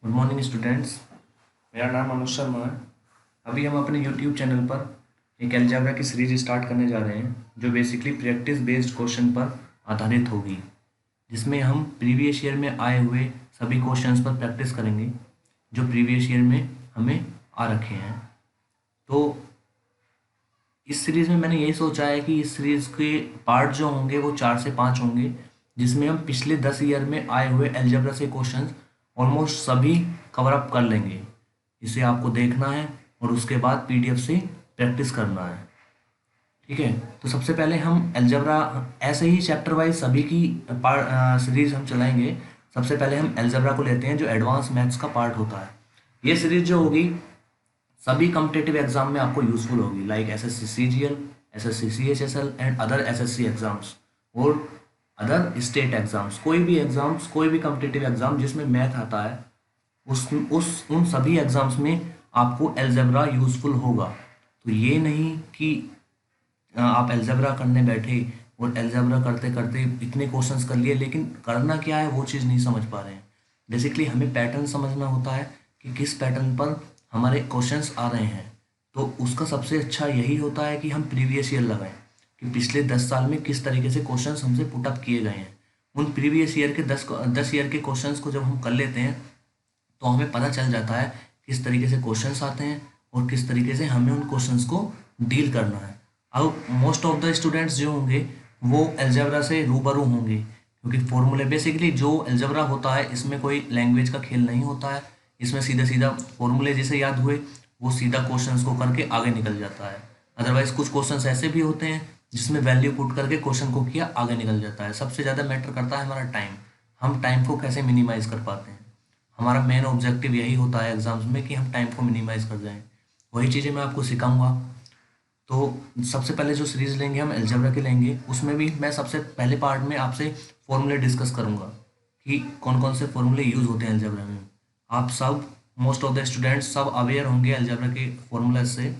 Good morning students. मेरा नाम अनुज शर्मा है। अभी हम अपने यूट्यूब चैनल पर एक अलजेब्रा की सीरीज स्टार्ट करने जा रहे हैं जो बेसिकली प्रैक्टिस बेस्ड क्वेश्चन पर आधारित होगी, जिसमें हम प्रीवियस ईयर में आए हुए सभी क्वेश्चंस पर प्रैक्टिस करेंगे जो प्रीवियस ईयर में हमें आ रखे हैं। तो इस सीरीज़ में मैंने यही सोचा है कि इस सीरीज़ के पार्ट जो होंगे वो 4 से 5 होंगे, जिसमें हम पिछले 10 ईयर में आए हुए अलजेब्रा से क्वेश्चंस ऑलमोस्ट सभी कवर अप कर लेंगे। इसे आपको देखना है और उसके बाद पीडीएफ से प्रैक्टिस करना है। ठीक है, तो सबसे पहले हम अलजेब्रा ऐसे ही चैप्टर वाइज सभी की सीरीज हम चलाएंगे। सबसे पहले हम अलजेब्रा को लेते हैं जो एडवांस मैथ्स का पार्ट होता है। ये सीरीज जो होगी सभी कॉम्पिटिटिव एग्जाम में आपको यूजफुल होगी, like SSC CGL, SSC CHSL and other SSC exams और अदर स्टेट एग्जाम्स। कोई भी एग्जाम्स, कोई भी कॉम्पिटिटिव एग्जाम जिसमें मैथ आता है उस उन सभी एग्जाम्स में आपको अलजेब्रा यूजफुल होगा। तो ये नहीं कि आप अलजेब्रा करने बैठे और अलजेब्रा करते करते इतने क्वेश्चंस कर लिए लेकिन करना क्या है वो चीज़ नहीं समझ पा रहे हैं। बेसिकली हमें पैटर्न समझना होता है कि किस पैटर्न पर हमारे क्वेश्चंस आ रहे हैं। तो उसका सबसे अच्छा यही होता है कि हम प्रीवियस ईयर लगाएं कि पिछले 10 साल में किस तरीके से क्वेश्चंस हमसे पुटअप किए गए हैं। उन प्रीवियस ईयर के 10 ईयर के क्वेश्चंस को जब हम कर लेते हैं तो हमें पता चल जाता है किस तरीके से क्वेश्चंस आते हैं और किस तरीके से हमें उन क्वेश्चंस को डील करना है। अब मोस्ट ऑफ द स्टूडेंट्स जो होंगे वो अलजेब्रा से रूबरू होंगे, क्योंकि फॉर्मूले बेसिकली जो अलजेब्रा होता है इसमें कोई लैंग्वेज का खेल नहीं होता है। इसमें सीधा सीधा फॉर्मूले जिसे याद हुए वो सीधा क्वेश्चंस को करके आगे निकल जाता है। अदरवाइज कुछ क्वेश्चंस ऐसे भी होते हैं जिसमें वैल्यू पुट करके क्वेश्चन को किया आगे निकल जाता है। सबसे ज़्यादा मैटर करता है हमारा टाइम, हम टाइम को कैसे मिनिमाइज कर पाते हैं। हमारा मेन ऑब्जेक्टिव यही होता है एग्जाम्स में कि हम टाइम को मिनिमाइज कर जाएं। वही चीज़ें मैं आपको सिखाऊंगा। तो सबसे पहले जो सीरीज लेंगे हम अलजेब्रा की लेंगे, उसमें भी मैं सबसे पहले पार्ट में आपसे फॉर्मूले डिस्कस करूंगा कि कौन कौन से फॉर्मूले यूज़ होते हैं अलजेब्रा में। आप सब मोस्ट ऑफ द स्टूडेंट्स सब अवेयर होंगे अलजेब्रा के फॉर्मूले से।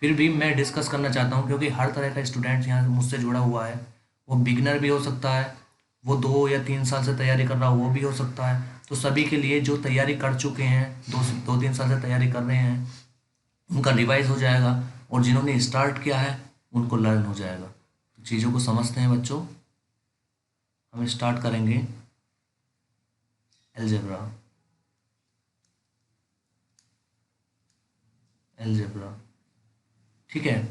फिर भी मैं डिस्कस करना चाहता हूँ क्योंकि हर तरह का स्टूडेंट यहाँ से मुझसे जुड़ा हुआ है। वो बिगनर भी हो सकता है, वो 2 या 3 साल से तैयारी कर रहा हो वो भी हो सकता है। तो सभी के लिए जो तैयारी कर चुके हैं, 2-3 साल से तैयारी कर रहे हैं, उनका रिवाइज हो जाएगा और जिन्होंने स्टार्ट किया है उनको लर्न हो जाएगा। तो चीज़ों को समझते हैं बच्चों। हम स्टार्ट करेंगे अलजेब्रा। अलजेब्रा ठीक है,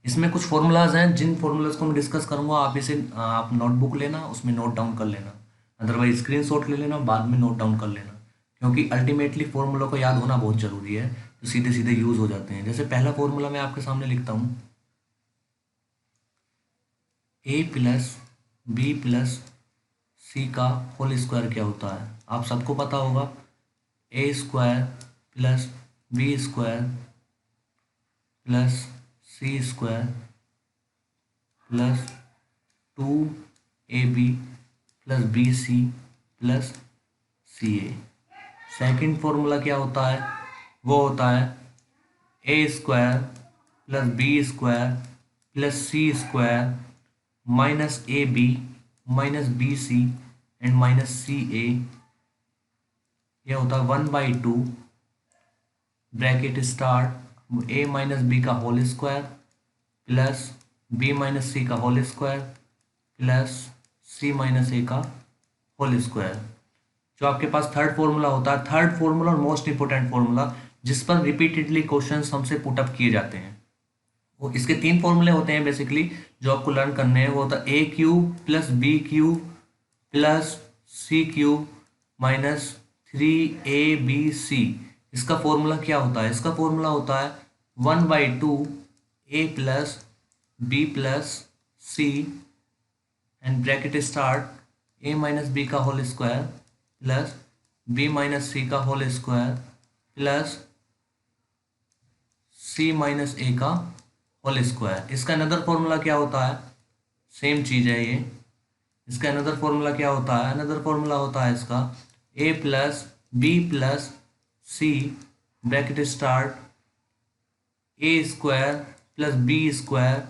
इसमें कुछ फॉर्मूलाज हैं जिन फॉर्मूलाज को मैं डिस्कस करूंगा। आप इसे आप नोटबुक लेना, उसमें नोट डाउन कर लेना, अदरवाइज स्क्रीनशॉट ले लेना, बाद में नोट डाउन कर लेना, क्योंकि अल्टीमेटली फॉर्मूला को याद होना बहुत जरूरी है जो सीधे सीधे यूज हो जाते हैं। जैसे पहला फॉर्मूला मैं आपके सामने लिखता हूँ, ए प्लस बी प्लस सी का होल स्क्वायर क्या होता है। आप सबको पता होगा, A square plus B square plus C square plus 2ab plus B C plus C A. Second formula क्या होता है, वो होता है A square plus B square plus C square minus A B minus B C and minus C A. यह होता है 1/2 bracket start A minus B का whole square plus B minus C का whole square plus C minus A का whole square. जो आपके पास third formula होता है, थर्ड फॉर्मूला और मोस्ट इंपोर्टेंट फॉर्मूला जिस पर रिपीटेडली क्वेश्चंस हमसे पुटअप किए जाते हैं, वो इसके 3 फॉर्मूले होते हैं बेसिकली जो आपको लर्न करने हैं। वो होता है A cube plus B cube plus C cube minus 3ab। इसका फॉर्मूला क्या होता है, इसका फॉर्मूला होता है 1/2 A plus B plus C and bracket start A minus B का whole square plus B minus C का whole square plus C minus A का होल स्क्वायर। इसका अनदर फॉर्मूला क्या होता है, सेम चीज़ है ये। इसका अनदर फॉर्मूला क्या होता है, अनदर फॉर्मूला होता है इसका A plus B plus C bracket start A square plus B square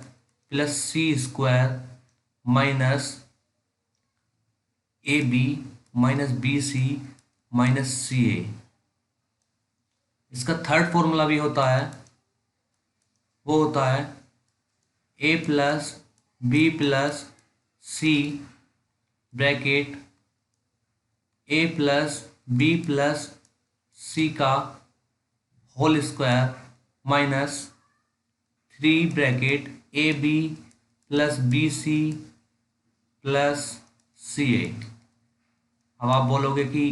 plus C square minus A B minus B C minus C A. इसका थर्ड फॉर्मूला भी होता है, वो होता है A plus B plus C bracket A plus B plus C का whole square minus 3 bracket A B plus B C plus C A. अब आप बोलोगे कि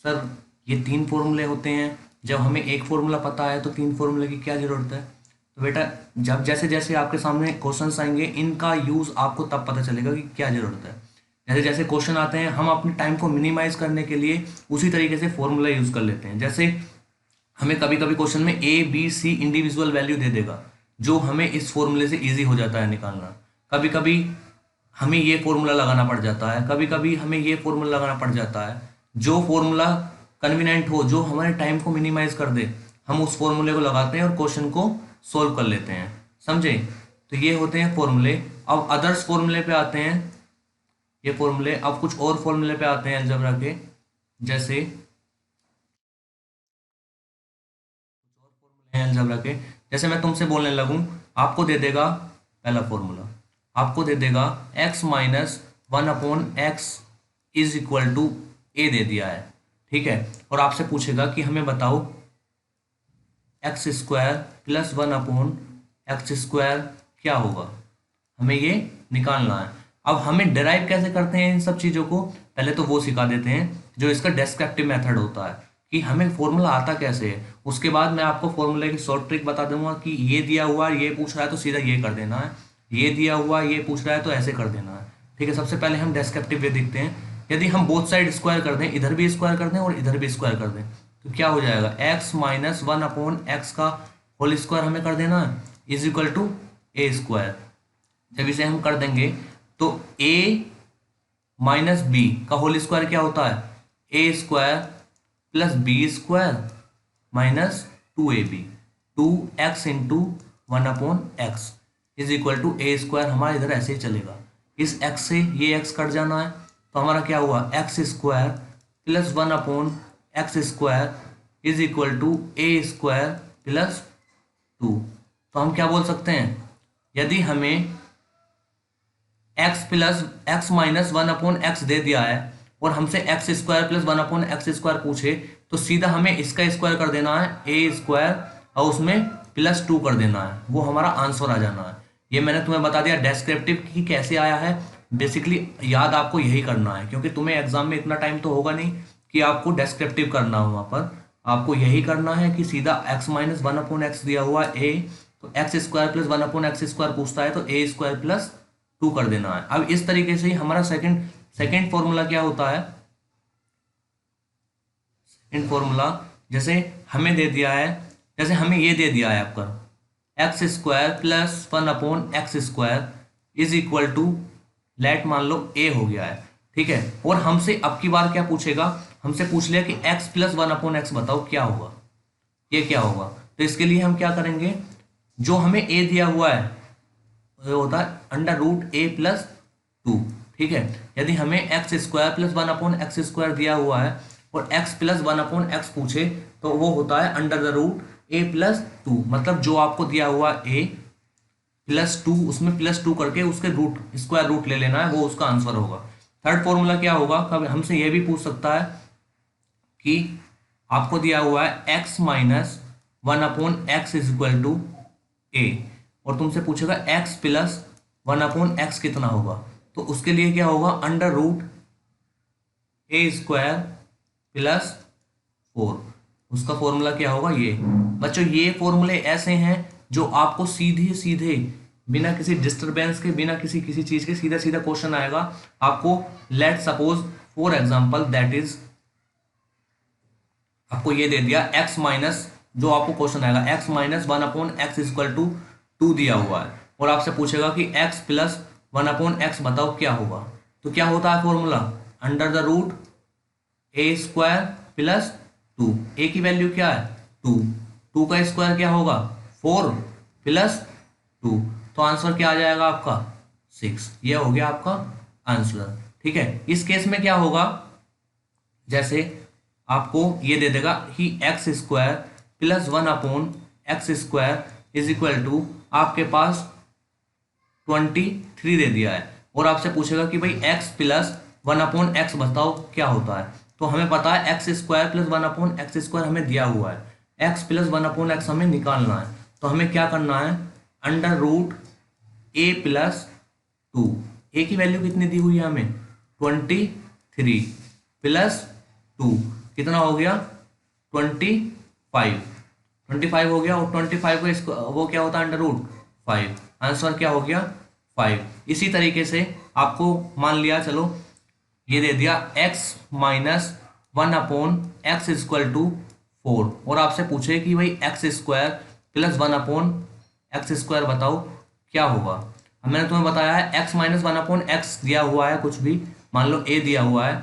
सर ये 3 फॉर्मूले होते हैं, जब हमें एक फॉर्मूला पता है तो 3 फॉर्मूले की क्या ज़रूरत है। तो बेटा जब जैसे जैसे आपके सामने क्वेश्चंस आएंगे इनका यूज़ आपको तब पता चलेगा कि क्या ज़रूरत है। जैसे जैसे क्वेश्चन आते हैं हम अपने टाइम को मिनिमाइज करने के लिए उसी तरीके से फॉर्मूला यूज़ कर लेते हैं। जैसे हमें कभी कभी क्वेश्चन में A B C individual value दे देगा, जो हमें इस फॉर्मूले से ईजी हो जाता है निकालना। कभी कभी हमें ये फॉर्मूला लगाना पड़ जाता है, कभी कभी हमें ये फॉर्मूला लगाना पड़ जाता है। जो फॉर्मूला कन्वीनियंट हो, जो हमारे टाइम को मिनिमाइज कर दे, हम उस फॉर्मूले को लगाते हैं और क्वेश्चन को सोल्व कर लेते हैं। समझे? तो ये होते हैं फॉर्मूले। अब अदर्स फॉर्मूले पे आते हैं, ये फॉर्मूले। अब कुछ और फॉर्मूले पे आते हैं अलजेब्रा के, जैसे अलजेब्रा के जैसे मैं तुमसे बोलने लगूं, आपको दे देगा पहला फॉर्मूला, आपको दे देगा x minus 1/x is equal to A दे दिया है, ठीक है। और आपसे पूछेगा कि हमें बताओ x square plus 1/x square क्या होगा, हमें ये निकालना है। अब हमें डिराइव कैसे करते हैं इन सब चीज़ों को, पहले तो वो सिखा देते हैं जो इसका डेस्क्रिप्टिव मेथड होता है कि हमें फॉर्मूला आता कैसे है। उसके बाद मैं आपको फॉर्मूले की शॉर्ट ट्रिक बता दूंगा कि ये दिया हुआ ये पूछ रहा है तो सीधा ये कर देना है, ये दिया हुआ ये पूछ रहा है तो ऐसे कर देना है, ठीक है। सबसे पहले हम डेस्क्रिप्टिव वे देखते हैं। यदि हम बोथ साइड स्क्वायर कर दें, इधर भी स्क्वायर कर दें और इधर भी स्क्वायर कर दें, तो क्या हो जाएगा, x माइनस 1/x का होल स्क्वायर हमें कर देना है is equal to A square. जब इसे हम कर देंगे तो a माइनस बी का होल स्क्वायर क्या होता है, A square plus B square minus 2ab, 2x into 1/x is equal to A square. हमारा इधर ऐसे ही चलेगा, इस x से ये x कट जाना है, तो हमारा क्या हुआ, x square plus 1/x square is equal to A square plus 2। तो हम क्या बोल सकते हैं, यदि हमें x plus x minus 1/x दे दिया है और हमसे x square plus 1/x square पूछे, तो सीधा हमें इसका स्क्वायर कर देना है ए स्क्वायर और उसमें प्लस 2 कर देना है, वो हमारा आंसर आ जाना है। ये मैंने तुम्हें बता दिया डेस्क्रिप्टिव की कैसे आया है। बेसिकली याद आपको यही करना है, क्योंकि तुम्हें एग्जाम में इतना टाइम तो होगा नहीं कि आपको डेस्क्रिप्टिव करना हो। वहाँ पर आपको यही करना है कि सीधा x माइनस 1/x दिया हुआ a, तो x square plus 1/x square पूछता है तो ए स्क्वायर प्लस 2 कर देना है। अब इस तरीके से ही हमारा सेकंड फॉर्मूला क्या होता है, सेकंड फॉर्मूला जैसे हमें दे दिया है, जैसे हमें ये दे दिया है आपका x square plus 1/x square is equal to let मान लो ए हो गया है, ठीक है। और हमसे अब की बार क्या पूछेगा, हमसे पूछ लिया कि x प्लस 1/x बताओ क्या होगा, ये क्या होगा। तो इसके लिए हम क्या करेंगे, जो हमें a दिया हुआ है वो होता है अंडर रूट ए प्लस 2, ठीक है। यदि हमें x square plus 1/x square दिया हुआ है और x प्लस 1/x पूछे, तो वो होता है under the root a plus 2, मतलब जो आपको दिया हुआ a प्लस 2 उसमें प्लस 2 करके उसके रूट स्क्वायर रूट ले लेना है, वो उसका आंसर होगा। थर्ड फॉर्मूला क्या होगा, कभी हमसे ये भी पूछ सकता है कि आपको दिया हुआ है x minus 1/x is equal to A, और तुमसे पूछेगा x प्लस 1/x कितना होगा, तो उसके लिए क्या होगा, under root a square plus 4, उसका फॉर्मूला क्या होगा ये। बच्चों ये फॉर्मूले ऐसे हैं जो आपको सीधे सीधे बिना किसी डिस्टरबेंस के, बिना किसी चीज के सीधा सीधा क्वेश्चन आएगा आपको। Let suppose for example that is, आपको ये दे दिया x माइनस, जो आपको क्वेश्चन आएगा x minus 1/x equal to 2 दिया हुआ है, और आपसे पूछेगा कि x प्लस 1/x बताओ क्या होगा, तो क्या होता है formula, under the root a square plus 2, a की वैल्यू क्या है 2, 2 का स्क्वायर क्या होगा 4 प्लस 2, तो आंसर क्या आ जाएगा आपका 6। ये हो गया आपका आंसर, ठीक है। इस केस में क्या होगा, जैसे आपको ये दे देगा कि x square plus 1/x² is equal to आपके पास 23 दे दिया है, और आपसे पूछेगा कि भाई x प्लस 1/x बताओ क्या होता है। तो हमें पता है x² प्लस 1/x² हमें दिया हुआ है, x प्लस 1/x हमें निकालना है। तो हमें क्या करना है, under root a plus 2, a की वैल्यू कितनी दी हुई है हमें 23 प्लस 2 कितना हो गया 25 हो गया, और 25 को इसको वो क्या होता है अंडर रूट 5, आंसर क्या हो गया 5। इसी तरीके से आपको मान लिया, चलो ये दे दिया x minus 1/x equal to 4, और आपसे पूछे कि भाई x² प्लस 1/x² बताओ क्या होगा। अब मैंने तुम्हें बताया है x माइनस 1/x दिया हुआ है, कुछ भी मान लो a दिया हुआ है,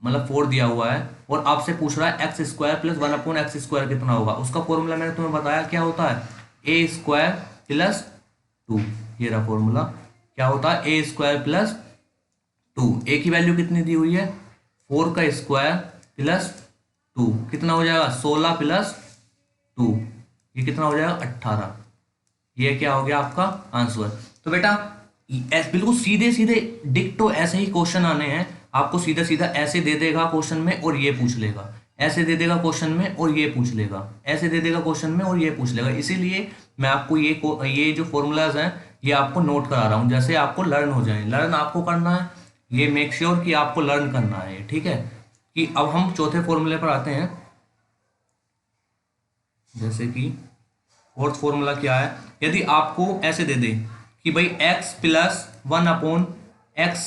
मतलब 4 दिया हुआ है, और आपसे पूछ रहा है x² प्लस 1/x² कितना होगा। उसका फॉर्मूला मैंने तुम्हें बताया क्या होता है a² प्लस 2, ये रहा फॉर्मूला, क्या होता है a² प्लस 2। a की वैल्यू कितनी दी हुई है 4 का स्क्वायर प्लस 2 कितना हो जाएगा 16 प्लस 2, ये कितना हो जाएगा 18। ये क्या हो गया आपका आंसर। तो बेटा बिल्कुल सीधे सीधे डिक्टो ऐसे ही क्वेश्चन आने हैं, आपको सीधा सीधा ऐसे दे देगा क्वेश्चन में और ये पूछ लेगा, ऐसे दे देगा क्वेश्चन में और ये पूछ लेगा, ऐसे दे देगा क्वेश्चन में और ये पूछ लेगा। इसीलिए मैं आपको ये जो फॉर्मूलाज हैं ये आपको नोट करा रहा हूँ, जैसे आपको लर्न हो जाए। लर्न आपको करना है, ये मेक श्योर कि आपको लर्न करना है, ठीक है। कि अब हम चौथे फॉर्मूले पर आते हैं, जैसे कि फोर्थ फॉर्मूला क्या है, यदि आपको ऐसे दे दे कि भाई x plus 1/x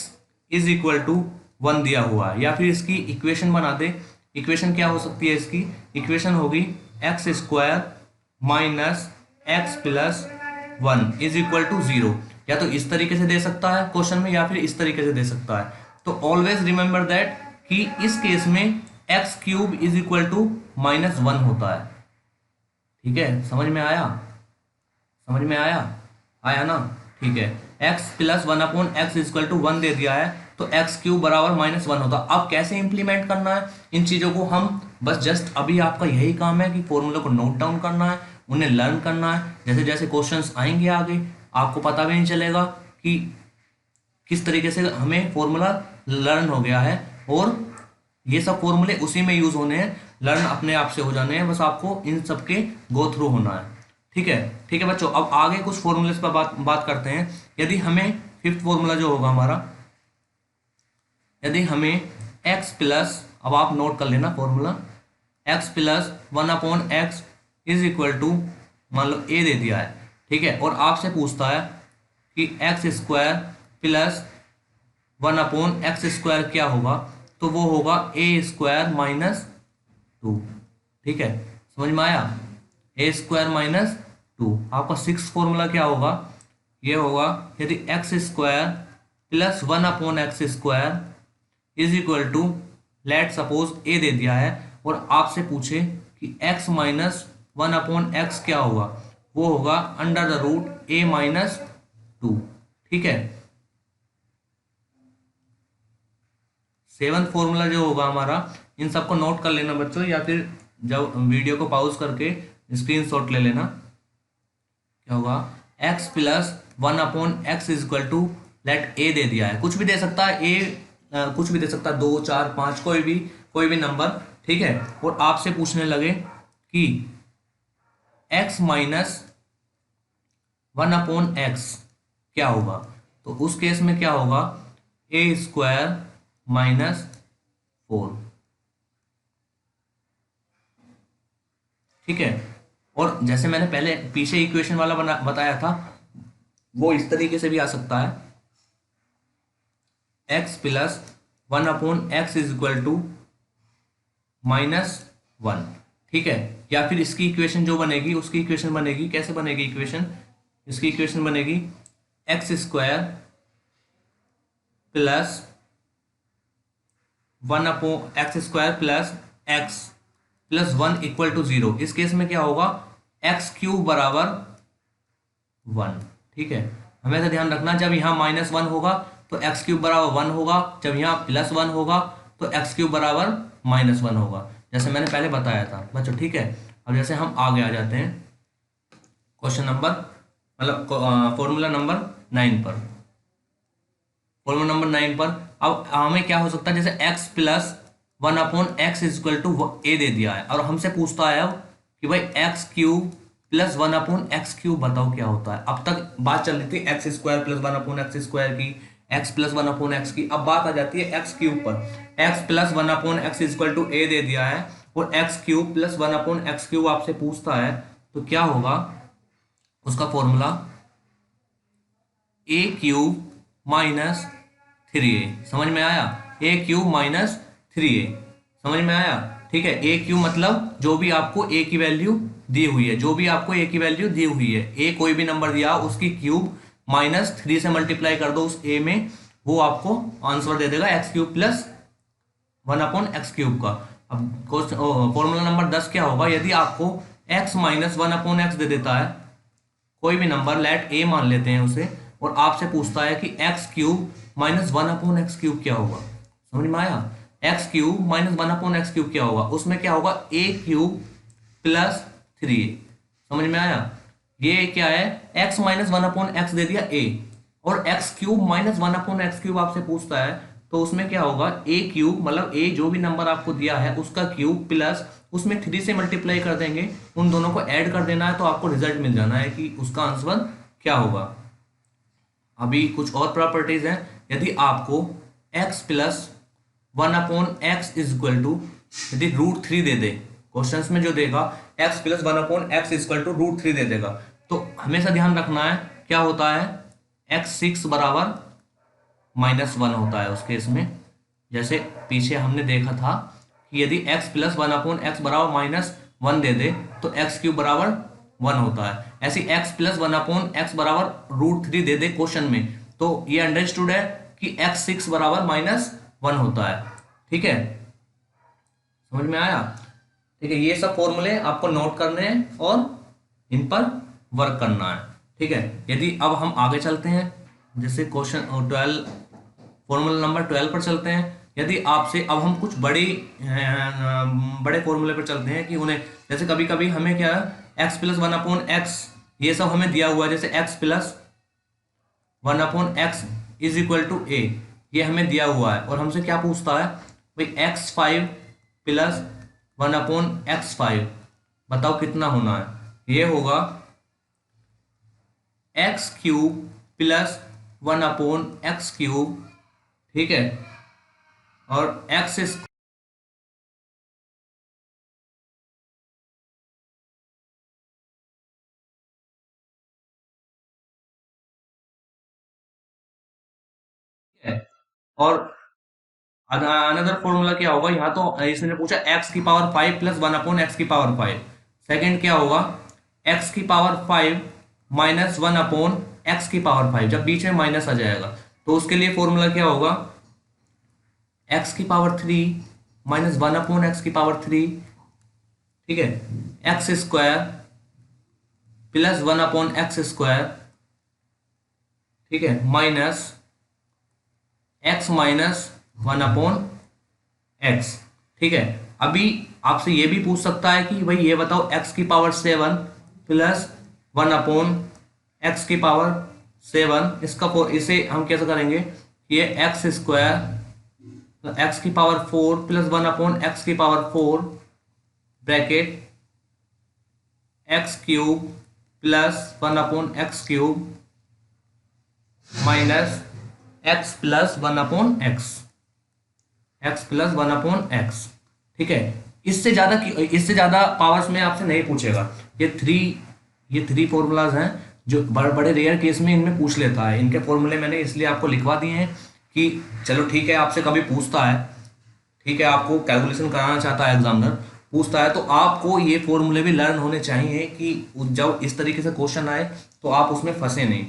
is equal to 1 दिया हुआ है, या फिर इसकी इक्वेशन बना दे। इक्वेशन क्या हो सकती है इसकी, इक्वेशन होगी x² minus x plus 1 is equal to 0। या तो इस तरीके से दे सकता है क्वेश्चन में, या फिर इस तरीके से दे सकता है। तो ऑलवेज रिमेंबर दैट कि इस केस में x³ इज इक्वल टू -1 होता है, ठीक है। समझ में आया, समझ में आया, आया ना, ठीक है। x plus 1/x equal to 1 दे दिया है, तो x³ बराबर -1 होता। अब कैसे इंप्लीमेंट करना है इन चीजों को, हम बस जस्ट अभी आपका यही काम है कि फॉर्मूले को नोट डाउन करना है, उन्हें लर्न करना है। जैसे जैसे क्वेश्चंस आएंगे आगे आपको पता भी नहीं चलेगा कि किस तरीके से हमें फॉर्मूला लर्न हो गया है, और ये सब फॉर्मूले उसी में यूज होने हैं, लर्न अपने आप से हो जाने हैं, बस आपको इन सब के गो थ्रू होना है, ठीक है। ठीक है बच्चों, अब आगे कुछ फॉर्मूलेस पर बात करते हैं। यदि हमें फिफ्थ फॉर्मूला जो होगा हमारा, यदि हमें x प्लस, अब आप नोट कर लेना formula, x plus 1/x is equal to मान लो a दे दिया है, ठीक है, और आपसे पूछता है कि x² प्लस 1/x² क्या होगा, तो वो होगा a² माइनस 2, ठीक है। समझ में आया, a² माइनस 2। आपका सिक्स फॉर्मूला क्या होगा, ये होगा यदि x² plus 1/x² is equal to, let suppose a दे दिया है और आपसे पूछे कि x माइनस 1/x क्या होगा, वो होगा under the root a minus 2, ठीक है। सेवंथ फॉर्मूला जो होगा हमारा, इन सबको नोट कर लेना बच्चों, या फिर जब वीडियो को पॉज करके स्क्रीनशॉट ले लेना। क्या होगा, x plus 1/x is equal to, let a दे दिया है, कुछ भी दे सकता है a, कुछ भी दे सकता है 2 4 5 कोई भी नंबर, ठीक है। और आपसे पूछने लगे कि x माइनस 1/x क्या होगा, तो उस केस में क्या होगा a² माइनस 4, ठीक है। और जैसे मैंने पहले पीछे इक्वेशन वाला बताया था, वो इस तरीके से भी आ सकता है, x plus 1/x is equal to -1, ठीक है। या फिर इसकी इक्वेशन जो बनेगी, उसकी इक्वेशन बनेगी, कैसे बनेगी इक्वेशन, इसकी इक्वेशन बनेगी x² plus 1/x² plus x plus 1 equal to 0। इस केस में क्या होगा, x³ बराबर 1, ठीक है। हमें तो ध्यान रखना, जब यहाँ -1 होगा तो x³ बराबर 1 होगा, जब यहाँ +1 होगा तो x³ बराबर -1 होगा, जैसे मैंने पहले बताया था बच्चों, ठीक है। अब जैसे हम आगे आ जाते हैं क्वेश्चन नंबर मतलब फॉर्मूला नंबर 9 पर। फॉर्मूला नंबर 9 पर अब हमें क्या हो सकता है, जैसे x plus 1/x is equal to A दे दिया है और हमसे पूछता है अब कि भाई x³ प्लस 1/x³ बताओ क्या होता है। अब तक बात चल रही थी x² प्लस 1/x² की, x प्लस 1/x की। अब बात आ जाती है x³ पर। x plus 1/x is equal to A दे दिया है और x³ प्लस 1/x³ आपसे पूछता है तो क्या होगा उसका फॉर्मूला a³ माइनस 3a। समझ में आया? a³ माइनस 3a समझ में आया? ठीक है, a³ मतलब जो भी आपको a की वैल्यू दी हुई है, जो भी आपको a की वैल्यू दी हुई है, a कोई भी नंबर दिया उसकी क्यूब माइनस 3 से मल्टीप्लाई कर दो उस a में, वो आपको आंसर दे देगा x³ प्लस 1/x³ का। अब फॉर्मूला नंबर 10 क्या होगा, यदि आपको x माइनस 1/x दे देता है, कोई भी नंबर लेट a मान लेते हैं उसे, और आपसे पूछता है कि x³ माइनस 1/x³ क्या होगा। समझ में आया? x³ माइनस 1/x³ क्या होगा, उसमें क्या होगा a³ प्लस 3a। समझ में आया? ये क्या है, x माइनस 1/x दे दिया a और x³ माइनस 1/x³ आपसे पूछता है तो उसमें क्या होगा a³ मतलब a जो भी नंबर आपको दिया है उसका क्यूब प्लस उसमें 3 से मल्टीप्लाई कर देंगे, उन दोनों को ऐड कर देना है तो आपको रिजल्ट मिल जाना है कि उसका आंसर क्या होगा। अभी कुछ और प्रॉपर्टीज हैं। यदि आपको x plus 1/x is equal to यदि √3 दे दे, क्वेश्चंस में जो देगा x plus 1/x is equal to √3 दे देगा, तो हमेशा ध्यान रखना है क्या होता है x6 बराबर -1 होता है उस केस में। जैसे पीछे हमने देखा था कि यदि x प्लस 1/x बराबर -1 दे दे तो x³ बराबर 1 होता है। ऐसे x प्लस 1/x बराबर √3 दे दे क्वेश्चन में, तो ये अंडरस्टूड है कि x6 बराबर -1 होता है। ठीक है, समझ में आया? ठीक है, ये सब फॉर्मूले आपको नोट करने हैं और इन पर वर्क करना है। ठीक है, यदि अब हम आगे चलते हैं, जैसे क्वेश्चन 12 फॉर्मूला नंबर 12 पर चलते हैं। यदि आपसे अब हम कुछ बड़े फॉर्मूले पर चलते हैं कि उन्हें जैसे कभी कभी हमें क्या x प्लस 1/x ये सब हमें दिया हुआ है, जैसे x plus 1/x is equal to a ये हमें दिया हुआ है और हमसे क्या पूछता है भाई x5 प्लस 1/x5 बताओ कितना होना है। ये होगा x³ प्लस 1/x³। ठीक है, और x है और अनदर फॉर्मूला क्या होगा, यहाँ तो इसने पूछा x⁵ प्लस 1/x⁵। सेकंड क्या होगा x⁵ माइनस 1/x⁵ जब बीच में माइनस आ जाएगा तो उसके लिए फॉर्मूला क्या होगा x³ माइनस 1/x⁵। ठीक है, x² प्लस 1/x²। ठीक है, माइनस x माइनस 1/x। ठीक है, अभी आपसे ये भी पूछ सकता है कि भाई ये बताओ x⁵ प्लस 1/x⁵ इसका इसे हम कैसे करेंगे, ये x² x⁴ plus 1/x⁴ bracket x³ plus 1/x³ minus x plus 1/x ठीक है, इससे ज्यादा पावर्स में आपसे नहीं पूछेगा। ये थ्री फॉर्मूलाज हैं जो बड़े रेयर केस में इनमें पूछ लेता है। इनके फॉर्मूले मैंने इसलिए आपको लिखवा दिए हैं कि चलो ठीक है आपसे कभी पूछता है, ठीक है आपको कैलकुलेशन कराना चाहता है एग्जामिनर पूछता है तो आपको ये फॉर्मूले भी लर्न होने चाहिए कि जब इस तरीके से क्वेश्चन आए तो आप उसमें फंसे नहीं।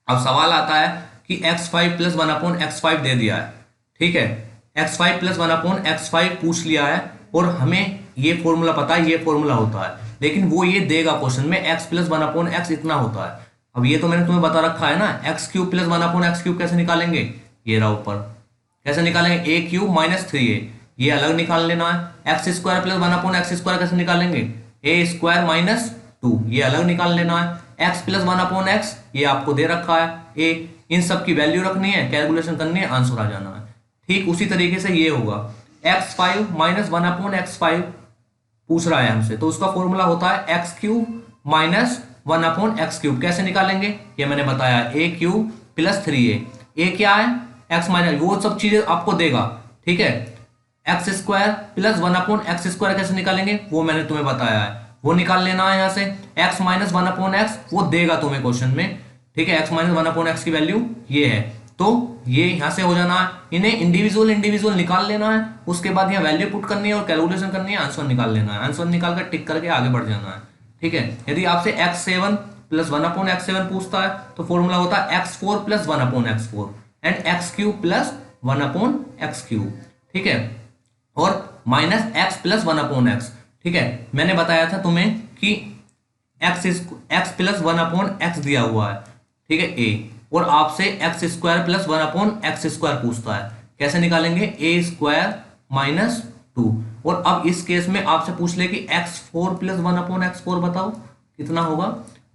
अब सवाल आता है कि x5 प्लस 1/x5 दे दिया है, ठीक है x5 प्लस 1/x5 पूछ लिया है और हमें ये फॉर्मूला पता है, ये फॉर्मूला होता है, लेकिन वो ये देगा क्वेश्चन में x प्लस 1/x इतना होता है। अब ये तो मैंने तुम्हें बता रखा है ना, x³ प्लस 1/x³ कैसे निकालेंगे, ये रहा ऊपर कैसे निकालेंगे a³ माइनस 3a, ये अलग निकाल लेना है। x² प्लस 1/x² कैसे निकालेंगे, ए स्क्वायर माइनस 2 ये अलग निकाल लेना है। एक्स प्लस 1/x ये आपको दे रखा है ए, इन सब की वैल्यू रखनी है, कैलकुलेशन करनी है, आंसर आ जाना है। ठीक उसी तरीके से ये होगा x5 माइनस 1/x5 पूछ रहा है हमसे, तो उसका फॉर्मूला होता है x³ माइनस 1/x³। कैसे निकालेंगे ये मैंने बताया, a³ प्लस 3a। a क्या है, x माइनस, वो सब चीजें आपको देगा, ठीक है। x² प्लस 1/x² कैसे निकालेंगे वो मैंने तुम्हें बताया है, वो निकाल लेना है यहाँ से। x माइनस 1/x वो देगा तुम्हें क्वेश्चन में, ठीक है। x माइनस 1/x की वैल्यू ये है, तो ये यहां से हो जाना है। इन्हें इंडिविजुअल इंडिविजुअल निकाल लेना है, उसके बाद यहाँ वैल्यू पुट करनी है और कैलकुलेशन करनी है, आंसर निकाल लेना है। आंसर निकाल कर टिक करके आगे बढ़ जाना है, ठीक है। यदि आपसे x7 प्लस 1/x7 पूछता है तो फॉर्मूला होता है x4 plus 1/x4 and x³ plus 1/x³, ठीक है, और माइनस x प्लस 1/x, ठीक है। मैंने बताया था तुम्हें कि x प्लस 1/x दिया हुआ है, ठीक है, a, और आपसे x² प्लस 1/x² पूछता है, कैसे निकालेंगे, a² माइनस 2। और अब इस केस में आपसे पूछ ले कि x4 प्लस 1/x4 बताओ कितना होगा।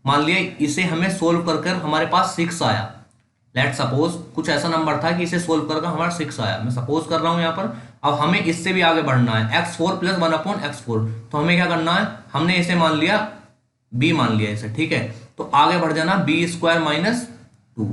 मान लिया इसे हमें सोल्व कर कर हमारे पास 6 आया, लेट सपोज कुछ ऐसा नंबर था कि इसे सोल्व कर हमारा 6 आया, मैं सपोज कर रहा हूं यहाँ पर। अब हमें इससे भी आगे बढ़ना है, x4 प्लस 1/x4, तो हमें क्या करना है, हमने इसे मान लिया b मान लिया इसे, ठीक है, तो आगे बढ़ जाना b² माइनस 2।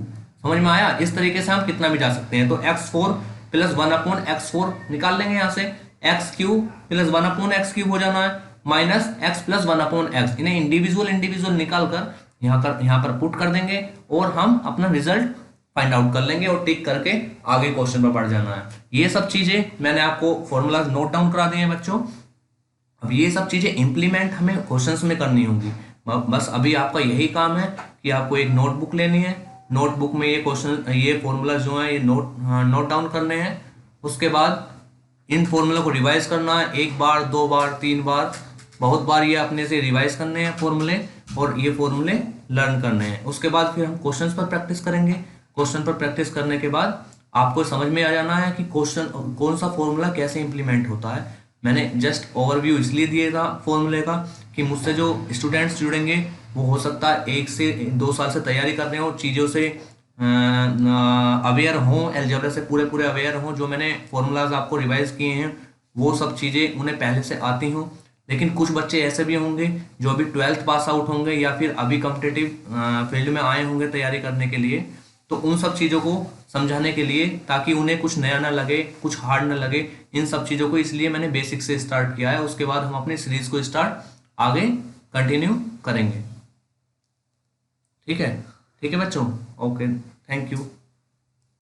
समझ में आया, इस तरीके से हम कितना भी जा सकते हैं। तो x4 प्लस 1/x4 निकाल लेंगे यहाँ से, x³ प्लस 1/x³ हो जाना है, माइनस x प्लस 1/x। इन्हें इंडिविजुअल इंडिविजुअल निकाल कर यहाँ पर पुट कर देंगे और हम अपना रिजल्ट फाइंड आउट कर लेंगे और टिक करके आगे क्वेश्चन पर बढ़ जाना है। ये सब चीजें मैंने आपको फॉर्मूला नोट डाउन करा दिए हैं बच्चों। अब ये सब चीजें इंप्लीमेंट हमें क्वेश्चंस में करनी होगी। बस अभी आपका यही काम है कि आपको एक नोटबुक लेनी है, नोटबुक में ये क्वेश्चन, ये फॉर्मूला जो है ये नोट डाउन करने हैं। उसके बाद इन फॉर्मूला को रिवाइज करना है, 1 बार 2 बार 3 बार, बहुत बार ये अपने से रिवाइज करने हैं फॉर्मूले, और ये फॉर्मूले लर्न करने हैं। उसके बाद फिर हम क्वेश्चंस पर प्रैक्टिस करेंगे। क्वेश्चन पर प्रैक्टिस करने के बाद आपको समझ में आ जाना है कि क्वेश्चन कौन सा फॉर्मूला कैसे इंप्लीमेंट होता है। मैंने जस्ट ओवरव्यू इसलिए दिया था फॉर्मूले का कि मुझसे जो स्टूडेंट्स जुड़ेंगे वो हो सकता है 1 से 2 साल से तैयारी कर रहे हो, चीज़ों से अवेयर हों, अलजेब्रा से पूरे अवेयर हों। जो मैंने फॉर्मूलाज आपको रिवाइज किए हैं वो सब चीज़ें उन्हें पहले से आती हों। लेकिन कुछ बच्चे ऐसे भी होंगे जो अभी 12th पास आउट होंगे या फिर अभी कॉम्पिटिटिव फील्ड में आए होंगे तैयारी करने के लिए, तो उन सब चीज़ों को समझाने के लिए, ताकि उन्हें कुछ नया ना लगे, कुछ हार्ड ना लगे, इन सब चीज़ों को इसलिए मैंने बेसिक से स्टार्ट किया है। उसके बाद हम अपनी सीरीज को आगे कंटिन्यू करेंगे। ठीक है बच्चों, ओके, थैंक यू।